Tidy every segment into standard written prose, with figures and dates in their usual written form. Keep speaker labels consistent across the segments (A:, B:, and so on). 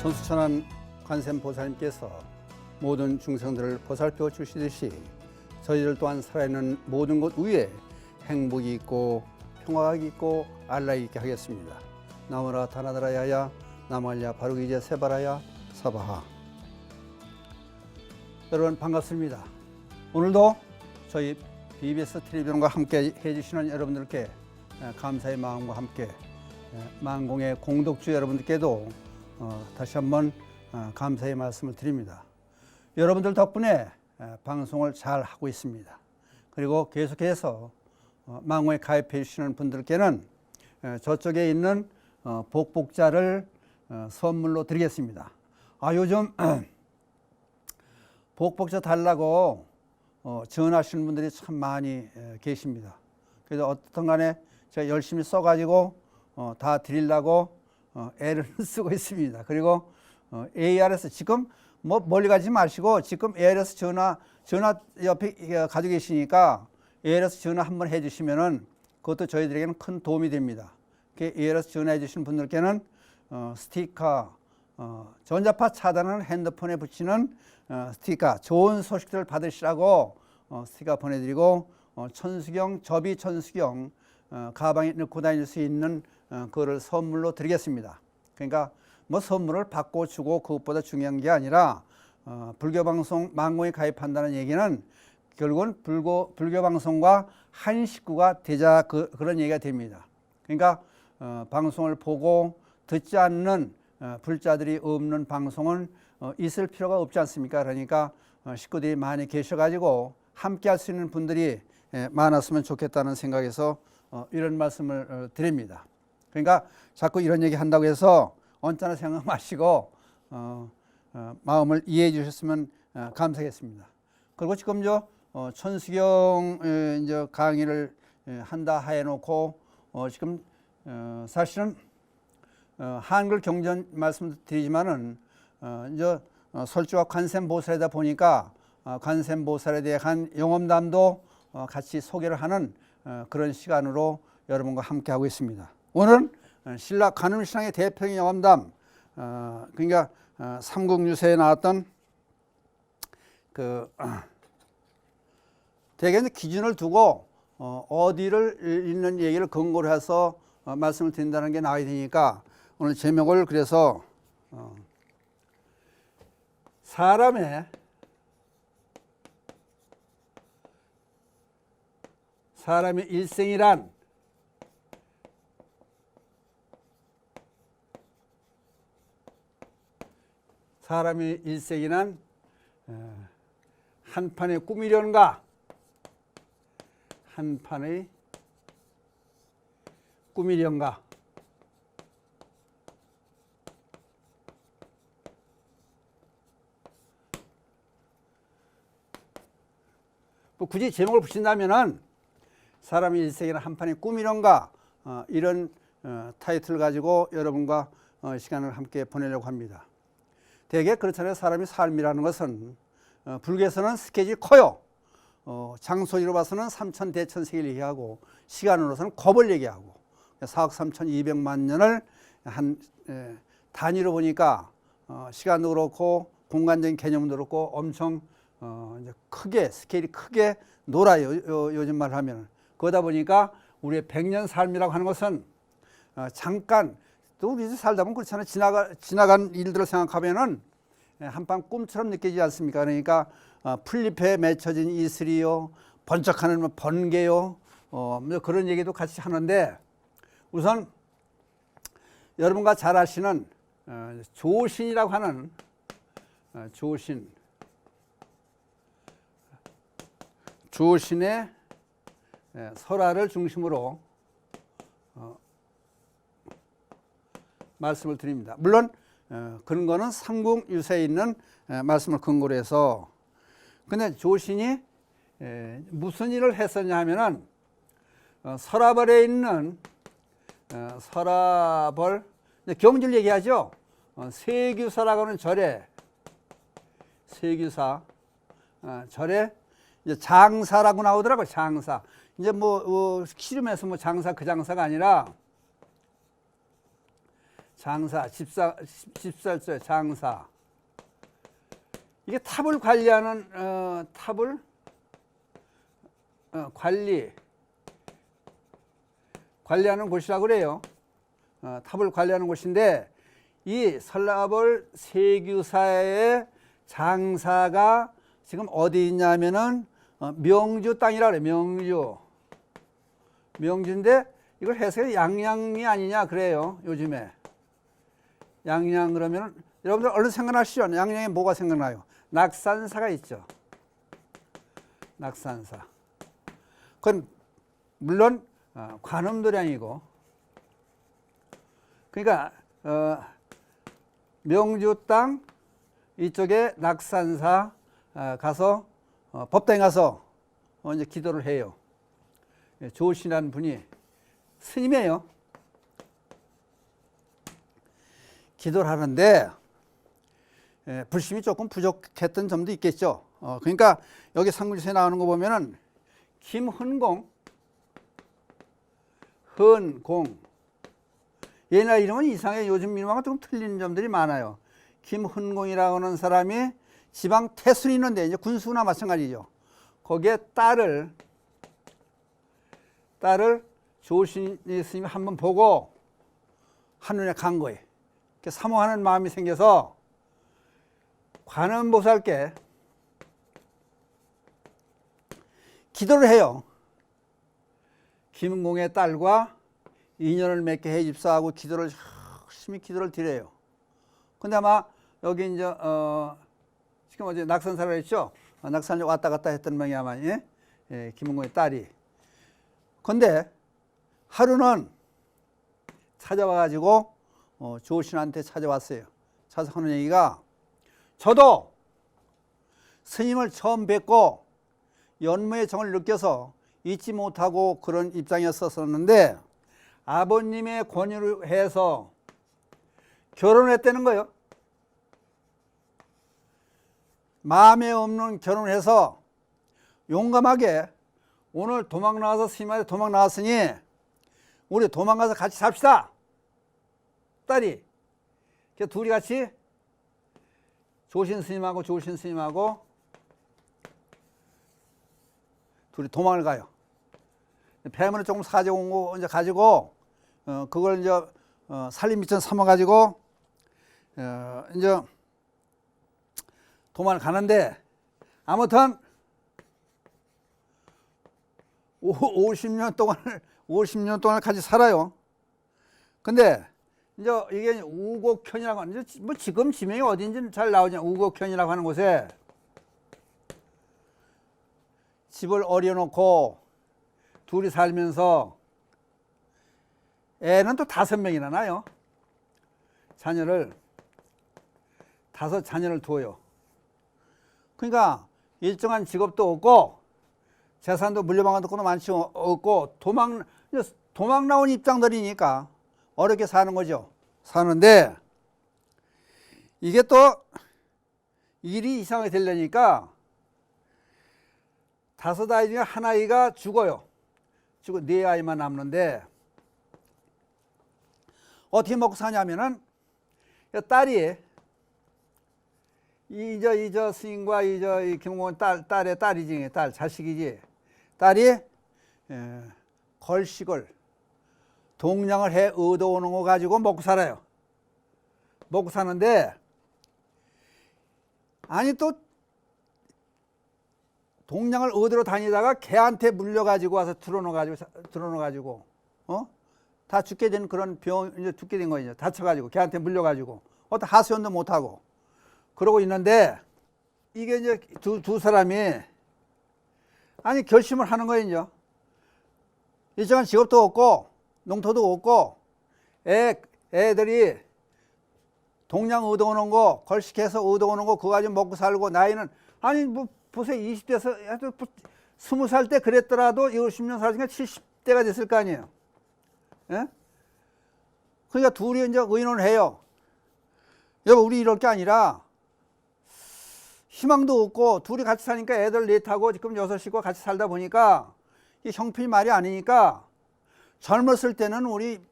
A: 천수천안 관세음보살님께서 모든 중생들을 보살펴 주시듯이 저희들 또한 살아있는 모든 것 위에 행복이 있고 평화가 있고 안락이 있게 하겠습니다. 나무라 다나드라 야야 나말야 바루기제 세바라야 사바하. 여러분 반갑습니다. 오늘도 저희 BBS 텔레비전과 함께 해주시는 여러분들께 감사의 마음과 함께 만공의 공덕주 여러분들께도 다시 한번 감사의 말씀을 드립니다. 여러분들 덕분에 방송을 잘 하고 있습니다. 그리고 계속해서 만공에 가입해 주시는 분들께는 저쪽에 있는 복복자를 선물로 드리겠습니다. 요즘 복복자 달라고 전화하시는 분들이 참 많이 계십니다. 그래서 어떻든 간에 제가 열심히 써가지고 다 드리려고 애를 쓰고 있습니다. 그리고 ARS 지금 뭐 멀리 가지 마시고 지금 ARS 전화 옆에 가지고 계시니까 ARS 전화 한번 해주시면은 그것도 저희들에게는 큰 도움이 됩니다. ARS 전화해 주신 분들께는 스티커, 전자파 차단하는 핸드폰에 붙이는 스티커, 좋은 소식들을 받으시라고 스티커 보내드리고 천수경, 접이 천수경 가방에 넣고 다닐 수 있는 그거를 선물로 드리겠습니다. 그러니까 뭐 선물을 받고 주고 그것보다 중요한 게 아니라 불교방송 만공에 가입한다는 얘기는 결국은 불교방송과 한 식구가 되자 그런 얘기가 됩니다. 그러니까 방송을 보고 듣지 않는 불자들이 없는 방송은 있을 필요가 없지 않습니까? 그러니까 식구들이 많이 계셔가지고 함께 할 수 있는 분들이 많았으면 좋겠다는 생각에서 이런 말씀을 드립니다. 그러니까 자꾸 이런 얘기 한다고 해서 언짢아 생각 마시고 마음을 이해해 주셨으면 감사하겠습니다. 그리고 지금 천수경 이제 강의를 한다 해놓고 지금 사실은 한글 경전 말씀드리지만은 이제 설주가 관세음보살이다 보니까 관세음보살에 대한 영험담도 같이 소개를 하는 그런 시간으로 여러분과 함께 하고 있습니다. 오늘은 신라 관음신앙의 대표적인 영험담, 그러니까 삼국유세에 나왔던 대개 기준을 두고 어디를 있는 얘기를 근거로 해서 말씀을 드린다는 게 나와야 되니까 오늘 제목을 그래서 사람의 일생이란 사람의 일생이란 한판의 꿈이련가 한판의 꿈이련가 뭐 굳이 제목을 붙인다면은 사람의 일생이란 한판의 꿈이련가 이런 타이틀을 가지고 여러분과 시간을 함께 보내려고 합니다. 대개 그렇잖아요. 사람의 삶이라는 것은 불교에서는 스케줄이 커요. 장소리로 봐서는 3,대천세기를 얘기하고 시간으로서는 겁을 얘기하고 4억 3,200만 년을 한 단위로 보니까 시간도 그렇고 공간적인 개념도 그렇고 엄청 이제 크게 스케일이 크게 놀아요. 요즘 말 하면. 그러다 보니까 우리의 100년 삶이라고 하는 것은 잠깐 또 우리 살다 보면 그렇잖아요. 지나간 일들을 생각하면은 한방 꿈처럼 느껴지지 않습니까? 그러니까 풀잎에 맺혀진 이슬이요, 번쩍하는 번개요, 그런 얘기도 같이 하는데 우선 여러분과 잘 아시는 조신이라고 하는 조신의 설화를 중심으로 말씀을 드립니다. 물론 근거는 삼국유세에 있는 말씀을 근거로 해서 근데 조신이 무슨 일을 했었냐 하면은 서라벌에 있는 서라벌 경주를 얘기하죠. 세규사라고 하는 절에 세규사 절에 이제 장사라고 나오더라고요. 장사. 이제 뭐 시름에서 뭐 장사 그 장사가 아니라 장사, 집살소의 장사. 이게 탑을 관리하는 탑을 관리하는 곳이라고 그래요. 탑을 관리하는 곳인데 이 설라벌 세규사의 장사가 지금 어디 있냐면은 명주 땅이라 그래. 명주인데 이걸 해석해 양양이 아니냐 그래요. 요즘에 양양 그러면은 여러분들 얼른 생각나시죠? 양양에 뭐가 생각나요? 낙산사가 있죠. 낙산사. 그건 물론 관음도량이고, 그러니까 명주 땅 이쪽에 낙산사 가서 법당에 가서 이제 기도를 해요. 조신한 분이 스님이에요. 기도를 하는데 불심이 조금 부족했던 점도 있겠죠. 그러니까 여기 상글에서 나오는 거 보면은 김헌공, 옛날 이름은 이상해. 요즘 이름하고 좀 틀리는 점들이 많아요. 김헌공이라고 하는 사람이 지방 태순이 있는데 이제 군수나 마찬가지죠. 거기에 딸을 조신 스님이 한번 보고 한눈에 간 거예요. 사모하는 마음이 생겨서 관음보살께 기도를 해요. 김은공의 딸과 인연을 맺게 해 줍사하고 기도를 열심히 기도를 드려요. 근데 아마 여기 이제 지금 어제 낙산사라 했죠. 낙산에 왔다 갔다 했던 명이 아마 김은공의 딸이. 근데 하루는 찾아와가지고 조신한테 찾아왔어요. 찾아서 하는 얘기가, 저도 스님을 처음 뵙고 연무의 정을 느껴서 잊지 못하고 그런 입장이었었는데 아버님의 권유를 해서 결혼했다는 거예요. 마음에 없는 결혼을 해서 용감하게 오늘 도망 나와서 스님한테 도망 나왔으니 우리 도망가서 같이 삽시다. 딸이. 그래서 둘이 같이 조신 스님하고 둘이 도망을 가요. 뱀을 조금 사져온 거 이제 가지고 그걸 이제 살림 미천 삼아 가지고 이제 도망을 가는데 아무튼 50년 동안 같이 살아요. 근데 이제 이게 우곡현이라고 하는, 뭐 지금 지명이 어딘지는 잘 나오지 않아요. 우곡현이라고 하는 곳에 집을 어려놓고 둘이 살면서 애는 또 5명이나 나요. 다섯 자녀를 둬요. 그러니까 일정한 직업도 없고 재산도 물려받은 것도 많지 없고 도망 나온 입장들이니까 어렵게 사는 거죠. 사는데 이게 또 일이 이상하게 되려니까 5아이 중에 한 아이가 죽어요. 죽고 4아이만 남는데 어떻게 먹고 사냐면은 딸이 이저 스님과 이 김공은 딸의 딸이지, 자식이지. 딸이 걸식을 동량을 해 얻어오는 거 가지고 먹고 살아요. 먹고 사는데 아니 또 동량을 얻으러 다니다가 개한테 물려가지고 와서 들어놓아가지고 다 죽게 된 그런 이제 죽게 된 거죠. 다쳐가지고 개한테 물려가지고 어떤 하소연도 못하고 그러고 있는데 이게 이제 두 사람이 아니 결심을 하는 거예요. 이제 일정한 직업도 없고 농토도 없고 애들이 동량 얻어오는 거 걸식해서 얻어오는 거 그거 가지고 먹고 살고 나이는 아니 뭐 보세요. 20대에서 20살 때 그랬더라도 60년 살았으니까 70대가 됐을 거 아니에요. 예? 그러니까 둘이 이제 의논을 해요. 여보 우리 이럴 게 아니라 희망도 없고 둘이 같이 사니까 애들 넷하고 지금 6식구 같이 살다 보니까 이 형편이 말이 아니니까 젊었을 때는 우리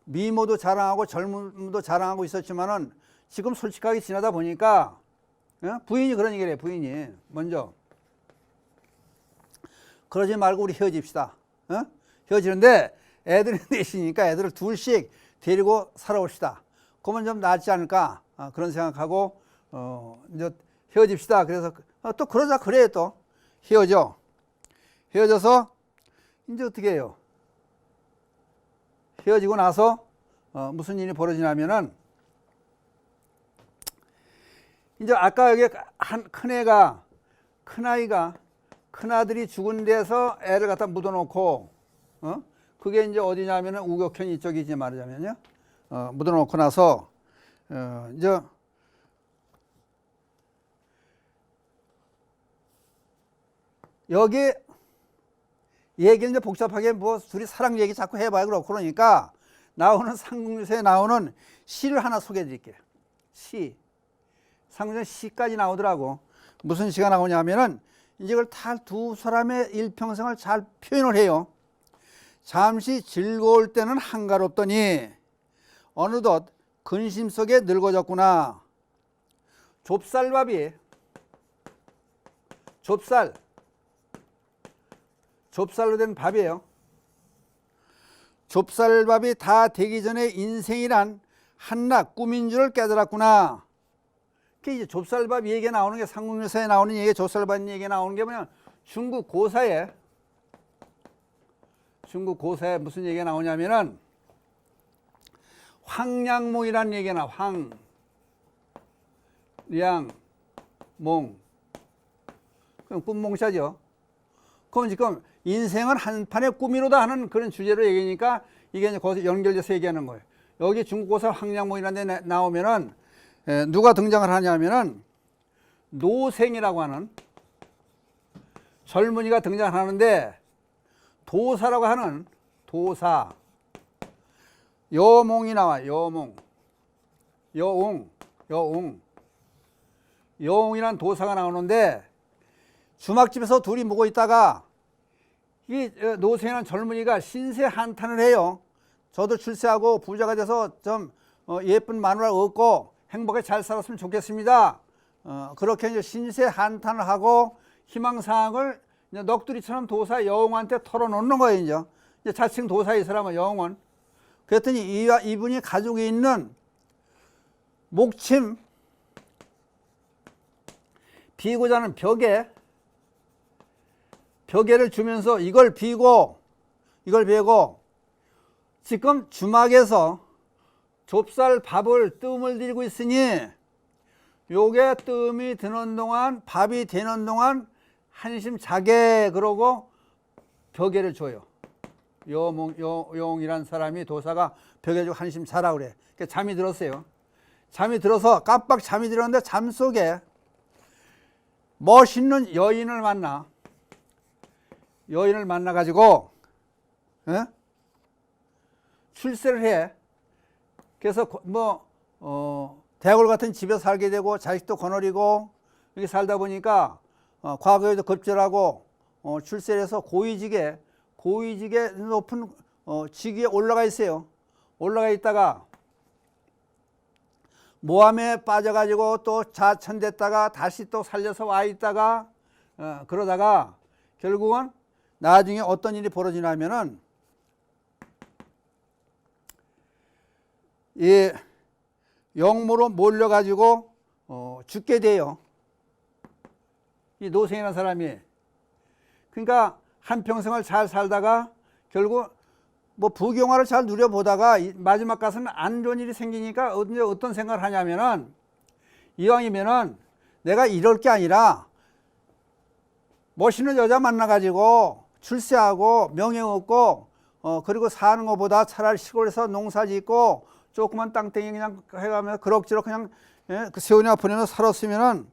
A: 미모도 자랑하고 젊음도 자랑하고 있었지만은 지금 솔직하게 지나다 보니까 부인이 그런 얘기를 해. 부인이 먼저 그러지 말고 우리 헤어집시다. 헤어지는데 애들이 넷이니까 애들을 둘씩 데리고 살아옵시다. 그러면 좀 낫지 않을까 그런 생각하고 이제 헤어집시다. 그래서 또 그러자 그래. 또 헤어져서 이제 어떻게 해요? 헤어지고 나서 무슨 일이 벌어지냐면은 이제 아까 여기 큰아들이 죽은 데서 애를 갖다 묻어놓고 그게 이제 어디냐면은 우격현 이쪽이지 말하자면요. 묻어놓고 나서 이제 여기 얘기를 이제 복잡하게 뭐 둘이 사랑 얘기 자꾸 해봐요. 그러니까 나오는 삼국유사에 나오는 시를 하나 소개해 드릴게요. 시. 삼국유사 시까지 나오더라고. 무슨 시가 나오냐면은 이제 이걸 다 두 사람의 일평생을 잘 표현을 해요. 잠시 즐거울 때는 한가롭더니 어느덧 근심 속에 늙어졌구나. 좁쌀밥이 좁쌀로 된 밥이에요. 좁쌀밥이 다 되기 전에 인생이란 한낱 꿈인 줄을 깨달았구나. 그 이제 좁쌀밥 얘기가 나오는 게 삼국유사에 나오는 얘기, 좁쌀밥 얘기가 나오는 게 뭐냐? 중국 고사에 무슨 얘기가 나오냐면은 황량몽이라는 얘기가 나와. 황량몽. 그럼 꿈몽샤죠. 그럼 지금 인생은 한판의 꿈이로다 하는 그런 주제로 얘기하니까 이게 이제 거기서 연결돼서 얘기하는 거예요. 여기 중국고사 황량몽이라는 데 나오면은 누가 등장을 하냐면은 노생이라고 하는 젊은이가 등장하는데 도사라고 하는 도사 여몽이 나와. 여옹이란 도사가 나오는데 주막집에서 둘이 묵어 있다가 이 노생이라는 젊은이가 신세 한탄을 해요. 저도 출세하고 부자가 돼서 좀 예쁜 마누라를 얻고 행복하게 잘 살았으면 좋겠습니다. 그렇게 이제 신세 한탄을 하고 희망사항을 이제 넋두리처럼 도사 여옹한테 털어놓는 거예요. 이제 자칭 도사 이 사람은 여옹은. 그랬더니 이분이 가지고 있는 목침 비고자 하는 벽에를 주면서 이걸 베고 지금 주막에서 좁쌀 밥을 뜸을 들이고 있으니 요게 뜸이 드는 동안 밥이 되는 동안 한심 자게 그러고 벽에를 줘요. 여옹이란 사람이 도사가 벽에 주고 한심 자라 그래. 그러니까 잠이 들었어요. 잠이 들어서 깜빡 잠이 들었는데 잠 속에 멋있는 여인을 만나 가지고 출세를 해. 그래서 대골 같은 집에 살게 되고 자식도 거느리고 이렇게 살다 보니까 과거에도 급절하고 출세를 해서 고위직에 높은 직위에 올라가 있어요. 올라가 있다가 모함에 빠져가지고 또 자천됐다가 다시 또 살려서 와 있다가 그러다가 결국은 나중에 어떤 일이 벌어지냐면은 이 영모로 몰려가지고 죽게 돼요. 이 노생이라는 사람이. 그러니까 한평생을 잘 살다가 결국 뭐 부경화를 잘 누려보다가 마지막 가서는 안 좋은 일이 생기니까 어떤 생각을 하냐면은 이왕이면은 내가 이럴 게 아니라 멋있는 여자 만나가지고 출세하고 명예 얻고 그리고 사는 것보다 차라리 시골에서 농사 짓고 조그만 땅덩이 그냥 해가면서 그럭저럭 그냥 그 세운이나 보내면서 살았으면은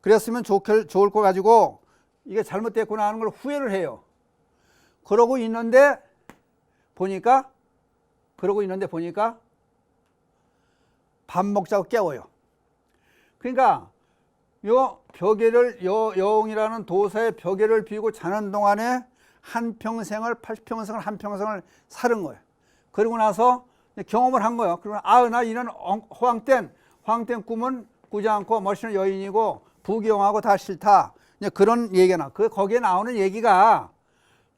A: 그랬으면 좋을 거 가지고 이게 잘못됐구나 하는 걸 후회를 해요. 그러고 있는데 보니까 밥 먹자고 깨워요. 그러니까 요 벽에를 여옹이라는 도사의 벽에를 비고 자는 동안에 한평생을 사는 거예요. 그리고 나서 경험을 한 거예요. 그러면 나 이런 허황된 꿈은 꾸지 않고 멋있는 여인이고 부귀영하고 다 싫다. 이제 그런 얘기가 거기에 나오는 얘기가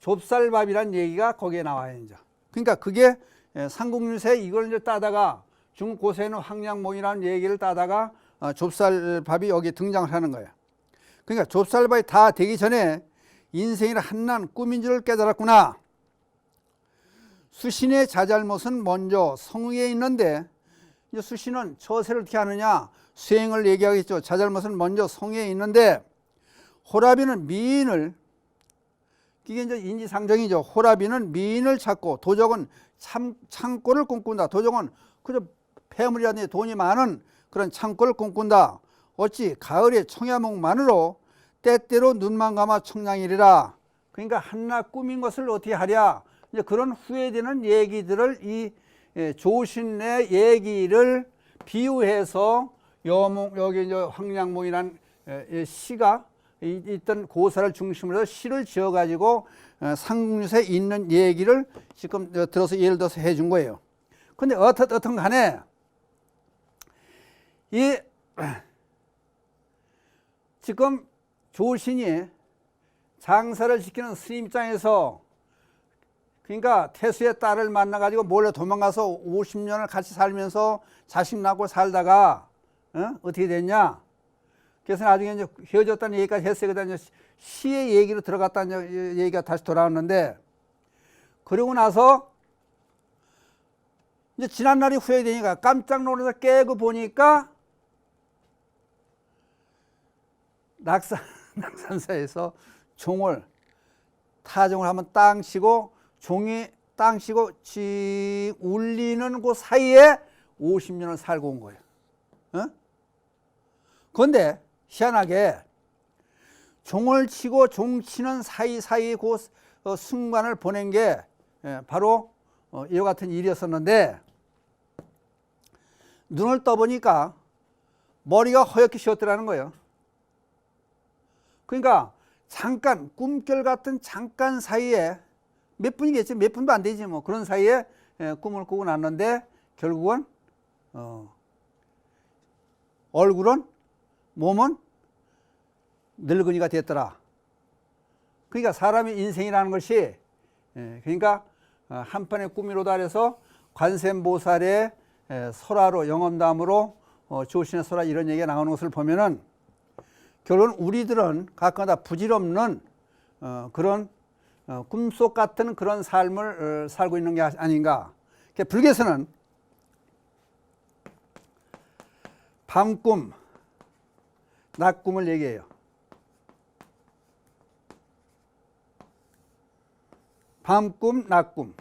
A: 좁쌀밥이라는 얘기가 거기에 나와요. 이제. 그러니까 그게 삼국유세 이걸 이제 따다가 중고세는 황량몽이라는 얘기를 따다가 좁쌀밥이 여기 등장을 하는 거예요. 그러니까 좁쌀밥이 다 되기 전에 인생이란 한낱 꿈인 줄 깨달았구나. 수신의 자잘못은 먼저 성의에 있는데, 이제 수신은 처세를 어떻게 하느냐, 수행을 얘기하겠죠. 자잘못은 먼저 성의에 있는데, 호라비는 미인을, 이게 이제 인지상정이죠. 호라비는 미인을 찾고, 도적은 창고를 꿈꾼다. 도적은 그저 폐물이라든지 돈이 많은 그런 창고를 꿈꾼다. 어찌 가을에 청야목만으로 때때로 눈만 감아 청량이리라. 그러니까 한낱 꿈인 것을 어떻게 하랴. 이제 그런 후회되는 얘기들을 이 조신의 얘기를 비유해서 여기 이제 황량몽이란 시가 있던 고사를 중심으로 해서 시를 지어가지고 삼국유세에 있는 얘기를 지금 들어서 예를 들어서 해준 거예요. 근데 어떻든 간에 지금 조신이 장사를 지키는 스님 입장에서, 그러니까 태수의 딸을 만나가지고 몰래 도망가서 50년을 같이 살면서 자식 낳고 살다가 어떻게 됐냐. 그래서 나중에 이제 헤어졌다는 얘기까지 했어요. 그다음에 시의 얘기로 들어갔다는 얘기가 다시 돌아왔는데, 그러고 나서 이제 지난날이 후회되니까 깜짝 놀라서 깨고 보니까 낙산사에서 종을 타종을 하면 땅 치고 종이 땅 치고 치 울리는 그 사이에 50년을 살고 온 거예요. 그런데 희한하게 종을 치고 종 치는 사이사이 그 순간을 보낸 게 바로 이와 같은 일이었었는데, 눈을 떠보니까 머리가 허옇게 휘었더라는 거예요. 그러니까 잠깐 꿈결 같은 잠깐 사이에 몇 분이겠지, 몇 분도 안 되지 뭐, 그런 사이에 꿈을 꾸고 났는데 결국은 얼굴은, 몸은 늙은이가 됐더라. 그러니까 사람의 인생이라는 것이 그러니까 한편의 꿈이로다 해서 관세음보살의 설화로, 영험담으로 조신의 설화 이런 얘기가 나오는 것을 보면은 결국은 우리들은 가끔가다 부질없는 그런 꿈속 같은 그런 삶을 살고 있는 게 아닌가. 불교에서는 밤꿈, 낮꿈을 얘기해요. 밤꿈, 낮꿈.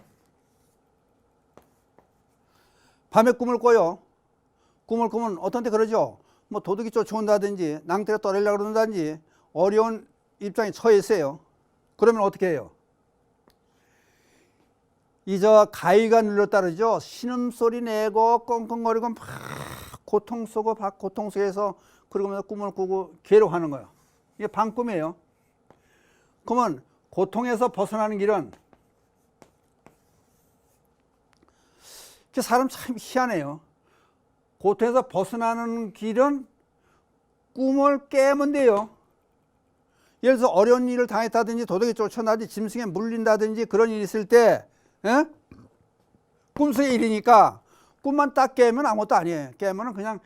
A: 밤에 꿈을 꿔요. 꿈을 꾸면 어떤 때 그러죠. 뭐 도둑이 쫓아온다든지 낭떠러가 떠내려고 그런다든지 어려운 입장에 처해 있어요. 그러면 어떻게 해요? 가위가 눌렸다 그러죠. 신음소리 내고 끙끙거리고 막 고통 속에서 그러면서 꿈을 꾸고 괴로워하는 거예요. 이게 밤꿈이에요. 그러면 고통에서 벗어나는 길은, 사람 참 희한해요. 고통에서 벗어나는 길은 꿈을 깨면 돼요. 예를 들어서 어려운 일을 당했다든지 도둑이 쫓아나든지 짐승에 물린다든지 그런 일이 있을 때 꿈속의 일이니까 꿈만 딱 깨면 아무것도 아니에요. 깨면은 그냥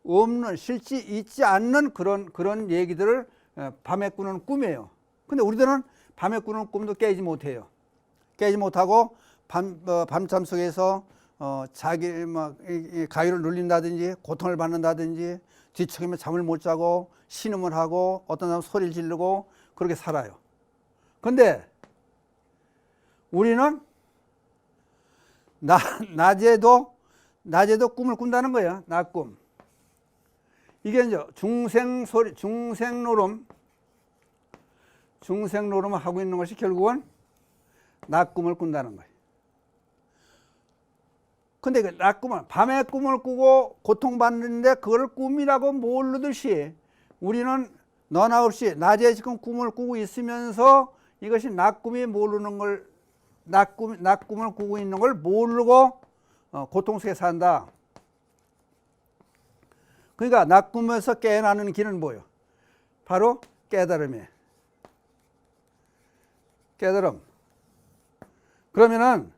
A: 없는, 실제 있지 않는 그런 얘기들을 밤에 꾸는 꿈이에요. 근데 우리들은 밤에 꾸는 꿈도 깨지 못해요. 깨지 못하고 밤잠 속에서 자기 가위를 눌린다든지 고통을 받는다든지 뒤척이면 잠을 못 자고 신음을 하고 어떤 사람은 소리를 지르고 그렇게 살아요. 근데 우리는 낮에도 꿈을 꾼다는 거예요. 낮꿈. 이게 이제 중생노름을 하고 있는 것이 결국은 낮꿈을 꾼다는 거예요. 근데 그 낮꿈은, 밤에 꿈을 꾸고 고통받는데 그걸 꿈이라고 모르듯이 우리는 너나 없이 낮에 지금 꿈을 꾸고 있으면서 이것이 낮꿈이 모르는 걸 낮꿈을 꾸고 있는 걸 모르고 고통 속에 산다. 그러니까 낮꿈에서 깨어나는 길은 뭐예요? 바로 깨달음이에요. 깨달음. 그러면은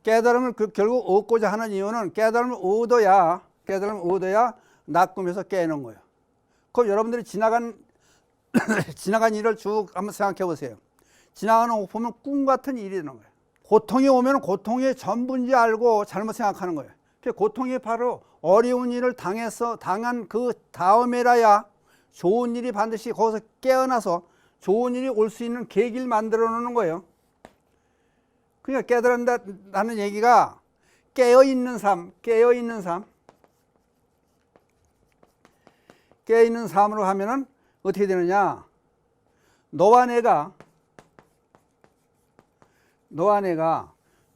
A: 깨달음을 결국 얻고자 하는 이유는 깨달음을 얻어야 낮꿈에서 깨는 거예요. 그럼 여러분들이 지나간 일을 쭉 한번 생각해 보세요. 지나가는 거 보면 꿈 같은 일이 되는 거예요. 고통이 오면 고통이 전부인지 알고 잘못 생각하는 거예요. 고통이 바로 어려운 일을 당한 그 다음에라야 좋은 일이 반드시 거기서 깨어나서 좋은 일이 올 수 있는 계기를 만들어 놓는 거예요. 그러니까 깨달은다는 얘기가 깨어있는 삶, 깨어있는 삶으로 하면은 어떻게 되느냐? 너와 내가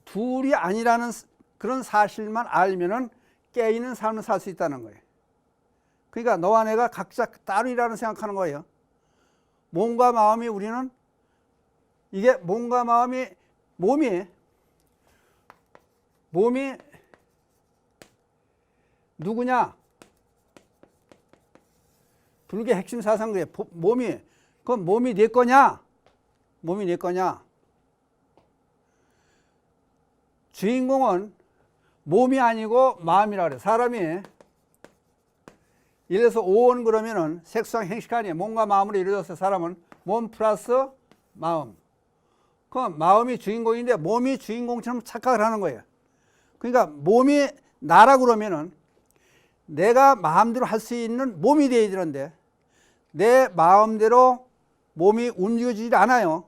A: 둘이 아니라는 그런 사실만 알면은 깨있는 삶을 살 수 있다는 거예요. 그러니까 너와 내가 각자 따로이라는 생각하는 거예요. 몸과 마음이 우리는 이게 몸과 마음이 몸이 누구냐? 불교 핵심 사상 그래. 그럼 몸이 내 거냐? 몸이 내 거냐? 주인공은 몸이 아니고 마음이라 그래. 사람이 예를 들어서 오온 그러면은 색수상 행식하니 몸과 마음으로 이루어져서 사람은 몸 플러스 마음. 그럼 마음이 주인공인데 몸이 주인공처럼 착각을 하는 거예요. 그러니까 몸이 나라 그러면은 내가 마음대로 할 수 있는 몸이 되어야 되는데 내 마음대로 몸이 움직여지지 않아요.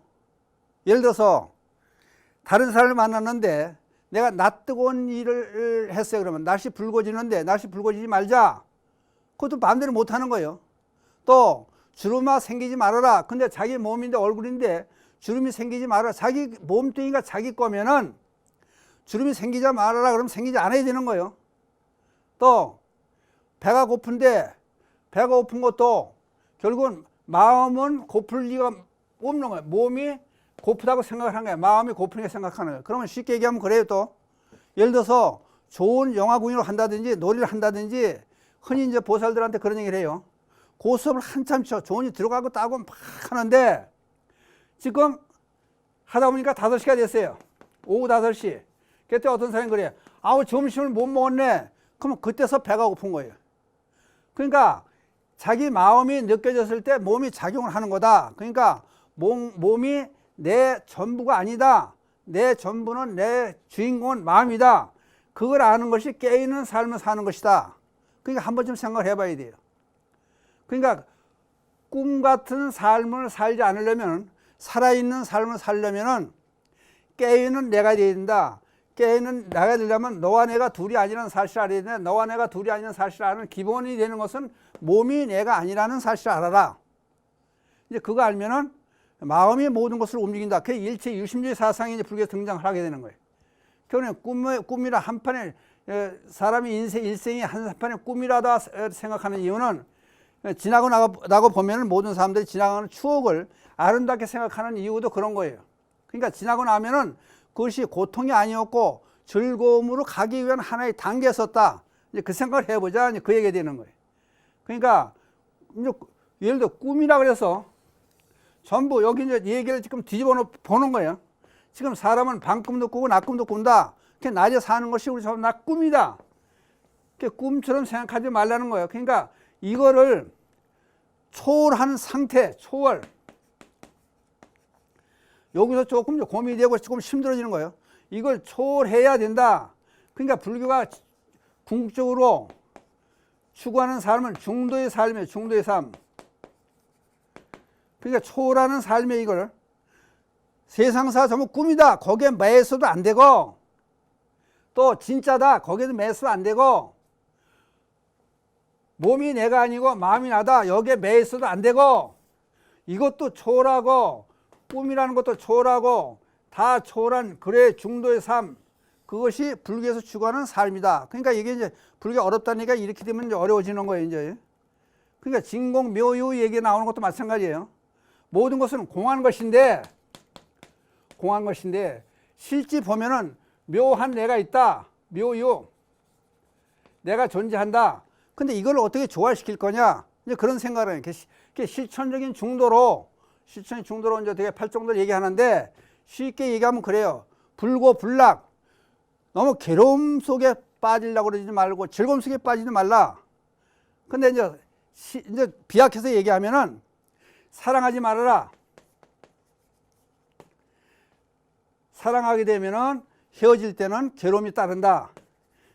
A: 예를 들어서 다른 사람을 만났는데 내가 낯뜨거운 일을 했어요. 그러면 날씨 붉어지는데 날씨 붉어지지 말자. 그것도 마음대로 못하는 거예요. 또 주름아 생기지 말아라. 근데 자기 몸인데 얼굴인데 주름이 생기지 말아라. 자기 몸뚱이가 자기 거면은 주름이 생기지 말아라. 그러면 생기지 않아야 되는 거예요. 또 배가 고픈데 배가 고픈 것도 결국은 마음은 고플 리가 없는 거예요. 몸이 고프다고 생각을 한 거예요. 마음이 고프니까 생각하는 거예요. 그러면 쉽게 얘기하면 그래요. 또 예를 들어서 좋은 영화 공연을 한다든지 놀이를 한다든지 흔히 이제 보살들한테 그런 얘기를 해요. 그 수업을 한참 좋은 일 들어가고 따고 막 하는데 지금 하다 보니까 5시가 됐어요. 오후 5시. 그때 어떤 사람이 그래요. 아우 점심을 못 먹었네. 그러면 그때서 배가 고픈 거예요. 그러니까 자기 마음이 느껴졌을 때 몸이 작용을 하는 거다. 그러니까 몸이 내 전부가 아니다. 내 전부는 내 주인공은 마음이다. 그걸 아는 것이 깨있는 삶을 사는 것이다. 그러니까 한 번쯤 생각을 해봐야 돼요. 그러니까 꿈 같은 삶을 살지 않으려면, 살아있는 삶을 살려면은 깨있는 내가 되어야 된다. 깨있는 내가 되려면 너와 내가 둘이 아니라는 사실을 알아야 되는데, 너와 내가 둘이 아니라는 사실을 아는 기본이 되는 것은 몸이 내가 아니라는 사실을 알아라. 이제 그거 알면은 마음이 모든 것을 움직인다. 그게 일체 유심주의 사상이 이제 불교에 등장을 하게 되는 거예요. 그러면 꿈이라 한판에 사람이 일생이 한판의 꿈이라다 생각하는 이유는 지나고 나고 보면은 모든 사람들이 지나가는 추억을 아름답게 생각하는 이유도 그런 거예요. 그러니까 지나고 나면은 그것이 고통이 아니었고 즐거움으로 가기 위한 하나의 단계였었다. 이제 그 생각을 해보자. 이제 그 얘기가 되는 거예요. 그러니까 이제 예를 들어 꿈이라 그래서 전부 여기 이제 얘기를 지금 뒤집어 보는 거예요. 지금 사람은 밤꿈도 꾸고 낮꿈도 꾼다. 낮에 사는 것이 우리 전부 다 꿈이다. 꿈처럼 생각하지 말라는 거예요. 그러니까 이거를 초월하는 상태, 초월. 여기서 조금 고민이 되고 조금 힘들어지는 거예요. 이걸 초월해야 된다. 그러니까 불교가 궁극적으로 추구하는 삶은 중도의 삶이에요. 중도의 삶. 그러니까 초월하는 삶에 이걸 세상사 전부 꿈이다. 거기에 매서도 안 되고 또 진짜다. 거기에도 매서 안 되고 몸이 내가 아니고 마음이 나다. 여기에 매서도 안 되고 이것도 초월하고 꿈이라는 것도 초월하고 다 초월한 그래 중도의 삶. 그것이 불교에서 추구하는 삶이다. 그러니까 이게 이제 불교가 어렵다니까 이렇게 되면 이제 어려워지는 거예요. 이제. 그러니까 진공 묘유 얘기 나오는 것도 마찬가지예요. 모든 것은 공한 것인데 공한 것인데 실제 보면은 묘한 내가 있다. 묘유. 내가 존재한다. 근데 이걸 어떻게 조화시킬 거냐? 이제 그런 생각을 해요. 실천적인 중도로 이제 되게 팔정도를 얘기하는데 쉽게 얘기하면 그래요. 불고불락. 너무 괴로움 속에 빠지려고 그러지 말고 즐거움 속에 빠지지 말라. 근데 이제 비약해서 얘기하면은 사랑하지 말아라. 사랑하게 되면은 헤어질 때는 괴로움이 따른다.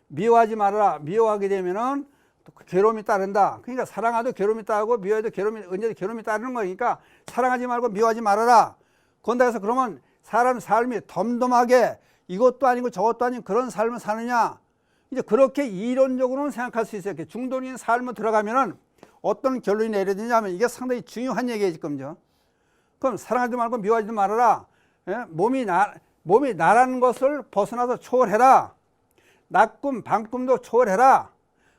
A: 미워하지 말아라. 미워하게 되면은 또 괴로움이 따른다. 그러니까 사랑하도 괴로움이 따르고 미워해도 언제도 괴로움이 따르는 거니까 사랑하지 말고 미워하지 말아라. 그런다 해서 그러면 사람 삶이 덤덤하게 이것도 아니고 저것도 아닌 그런 삶을 사느냐? 이제 그렇게 이론적으로는 생각할 수 있어요. 중도적인 삶을 들어가면은 어떤 결론이 내려지냐면 이게 상당히 중요한 얘기예요, 지금요. 그럼 사랑하지 말고 미워하지 말아라. 예? 몸이 나라는 것을 벗어나서 초월해라. 낮꿈, 밤꿈도 초월해라.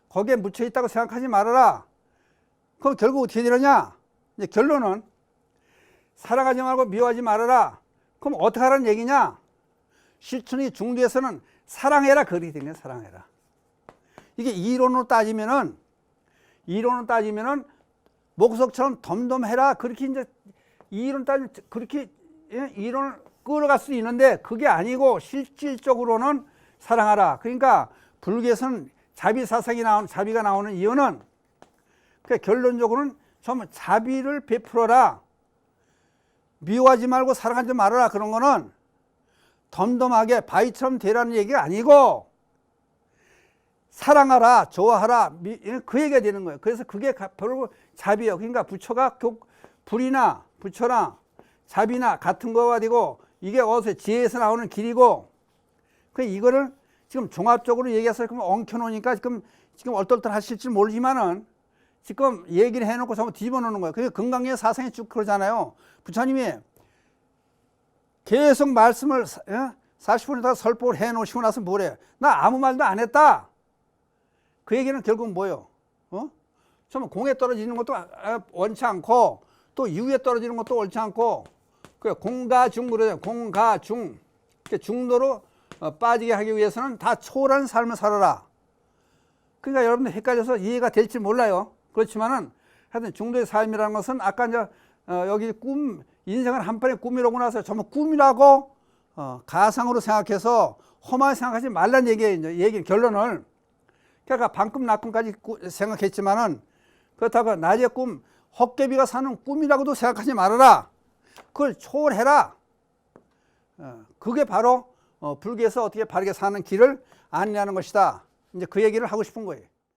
A: 거기에 묻혀 있다고 생각하지 말아라. 그럼 결국 어떻게 되느냐? 이제 결론은 사랑하지 말고 미워하지 말아라. 그럼 어떻게 하라는 얘기냐? 실천이 중도에서는 사랑해라. 그렇게 되네, 사랑해라. 이게 이론으로 따지면은 목석처럼 덤덤해라. 그렇게 이제 이론 따지면 그렇게 이론을 끌어갈 수 있는데 그게 아니고 실질적으로는 사랑하라. 그러니까 불교에서는 자비가 나오는 이유는 그러니까 결론적으로는 전부 자비를 베풀어라. 미워하지 말고 사랑하지 말아라. 그런 거는 덤덤하게 바위처럼 되라는 얘기가 아니고 사랑하라, 좋아하라, 그 얘기가 되는 거예요. 그래서 그게 바로 자비예요. 그러니까 부처나 자비나 같은 거가 되고 이게 어디서 지혜에서 나오는 길이고 그 이거를 지금 종합적으로 얘기해서 그럼 엉켜놓으니까 지금 얼떨떨 하실지 모르지만은 지금 얘기를 해놓고 전부 뒤집어 놓는 거예요. 그게 금강경 사상이 쭉 그러잖아요. 부처님이 계속 말씀을 40분을 다 설법을 해놓으시고 나서 뭐래요? 나 아무 말도 안 했다. 그 얘기는 결국 뭐예요? 좀 공에 떨어지는 것도 원치 않고 또 유에 떨어지는 것도 옳지 않고 그 공가중 그러죠. 공가중. 중도로 빠지게 하기 위해서는 다 초월한 삶을 살아라. 그러니까 여러분들 헷갈려서 이해가 될지 몰라요. 그렇지만은 하여튼 중도의 삶이라는 것은 아까 이제 여기 인생을 한편의 꿈이라고 나서 전부 꿈이라고 가상으로 생각해서 험하게 생각하지 말란 얘기예요. 결론을. 그러니까 밤꿈 낮꿈까지 생각했지만은 그렇다고 낮의 꿈, 헛개비가 사는 꿈이라고도 생각하지 말아라. 그걸 초월해라. 그게 바로 불교에서 어떻게 바르게 사는 길을 안내하는 것이다. 이제 그 얘기를 하고 싶은 거예요.